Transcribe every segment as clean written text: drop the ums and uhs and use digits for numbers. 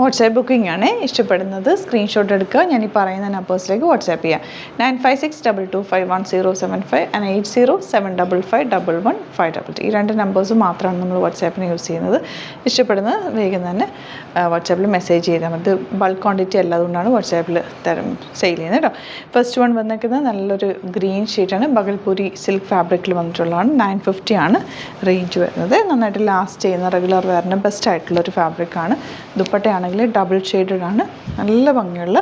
WhatsApp booking ആണ്. ഇഷ്ടപ്പെടുന്നത് screenshot എടുക്കുക. ഞാൻ ഈ പറയുന്ന നമ്പേഴ്സിലേക്ക് വാട്സാപ്പ് ചെയ്യാം. 9562251075 and 8075551153. ഈ 2 നമ്പേഴ്സ് മാത്രമാണ് നമ്മൾ വാട്സാപ്പിന് യൂസ് ചെയ്യുന്നത്. ഇഷ്ടപ്പെടുന്നത് വേഗം തന്നെ വാട്സാപ്പിൽ മെസ്സേജ് ചെയ്താൽ മതി. ബൾക്ക് ക്വാണ്ടിറ്റി അല്ല, അതുകൊണ്ടാണ് വാട്സാപ്പിൽ സെയിൽ ചെയ്യുന്നത് കേട്ടോ. ഫസ്റ്റ് വൺ വന്നിരിക്കുന്നത് നല്ലൊരു ഗ്രീൻ ഷീറ്റാണ്. ബഗൽപൂരി സിൽക്ക് ഫാബ്രിക്കിൽ വന്നിട്ടുള്ളതാണ്. 950 ആണ് റേഞ്ച് വരുന്നത്. നന്നായിട്ട് ലാസ്റ്റ് ചെയ്യുന്ന റെഗുലർ വെയറിന് ബെസ്റ്റ് ആയിട്ടുള്ളൊരു ഫാബ്രിക്കാണ്. ദുപ്പട്ടയാണെങ്കിൽ ഡബിൾ ഷെയ്ഡഡ് ആണ്. നല്ല ഭംഗിയുള്ള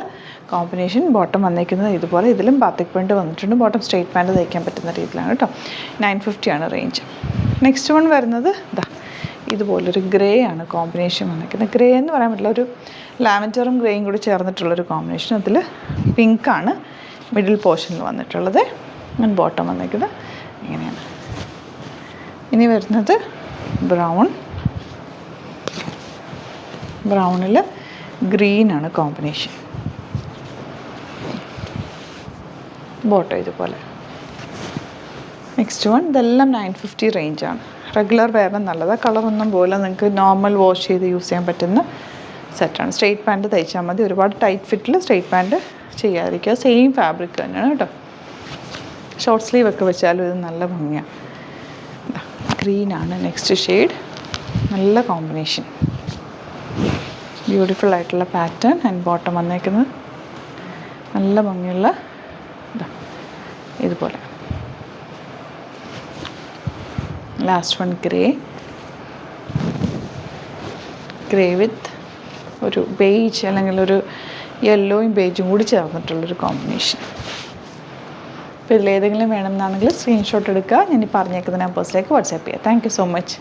കോമ്പിനേഷൻ. ബോട്ടം വന്നിരിക്കുന്നത് ഇതുപോലെ. ഇതിലും ബാത്തിക് പ്രിൻറ്റ് വന്നിട്ടുണ്ട്. ബോട്ടം സ്ട്രെയിറ്റ് പാൻറ്റ് തയ്ക്കാൻ പറ്റുന്ന രീതിയിലാണ് കേട്ടോ. 950 ആണ് റേഞ്ച്. നെക്സ്റ്റ് വൺ വരുന്നത് ഇതാ ഇതുപോലൊരു ഗ്രേ ആണ് കോമ്പിനേഷൻ വന്നിരിക്കുന്നത്. ഗ്രേ എന്ന് പറയാൻ പറ്റില്ല, ഒരു ലാവൻഡറും ഗ്രേയും കൂടി ചേർന്നിട്ടുള്ളൊരു കോമ്പിനേഷൻ. അതിൽ പിങ്കാണ് മിഡിൽ പോർഷനിൽ വന്നിട്ടുള്ളത്. ബോട്ടം വന്നിരിക്കുന്നത് ഇങ്ങനെയാണ്. ഇനി വരുന്നത് ബ്രൗണിൽ ഗ്രീനാണ് കോമ്പിനേഷൻ. ബോട്ടം ഇതുപോലെ. നെക്സ്റ്റ് വൺ ഇതെല്ലാം 950 റേഞ്ചാണ്. റെഗുലർ വെയറിന് നല്ലതാണ്. കളറൊന്നും പോലെ നിങ്ങൾക്ക് നോർമൽ വാഷ് ചെയ്ത് യൂസ് ചെയ്യാൻ പറ്റുന്ന സെറ്റാണ്. സ്ട്രെയിറ്റ് പാൻറ്റ് തയ്ച്ചാൽ മതി. ഒരുപാട് ടൈറ്റ് ഫിറ്റിൽ സ്ട്രെയിറ്റ് പാൻറ്റ് ചെയ്യാതിരിക്കുക. സെയിം ഫാബ്രിക് തന്നെയാണ് കേട്ടോ. ഷോർട്ട് സ്ലീവ് ഒക്കെ വെച്ചാലും ഇത് നല്ല ഭംഗിയാണ്. ഗ്രീനാണ് നെക്സ്റ്റ് ഷെയ്ഡ്. നല്ല കോമ്പിനേഷൻ. ബ്യൂട്ടിഫുൾ ആയിട്ടുള്ള പാറ്റേൺ. ആൻഡ് ബോട്ടം വന്നേക്കുന്നത് നല്ല ഭംഗിയുള്ള ഇതുപോലെ. ലാസ്റ്റ് വൺ ഗ്രേ വിത്ത് ഒരു ബേജ് അല്ലെങ്കിൽ ഒരു യെല്ലോയും ബേജും കൂടി ചേർന്നിട്ടുള്ളൊരു കോമ്പിനേഷൻ. അപ്പോൾ ഇതിലേതെങ്കിലും വേണമെന്നാണെങ്കിൽ സ്ക്രീൻഷോട്ട് എടുക്കുക. ഞാൻ ഈ പറഞ്ഞേക്കുന്ന നമ്പേഴ്സിലേക്ക് വാട്സാപ്പ് ചെയ്യുക. Thank you so much.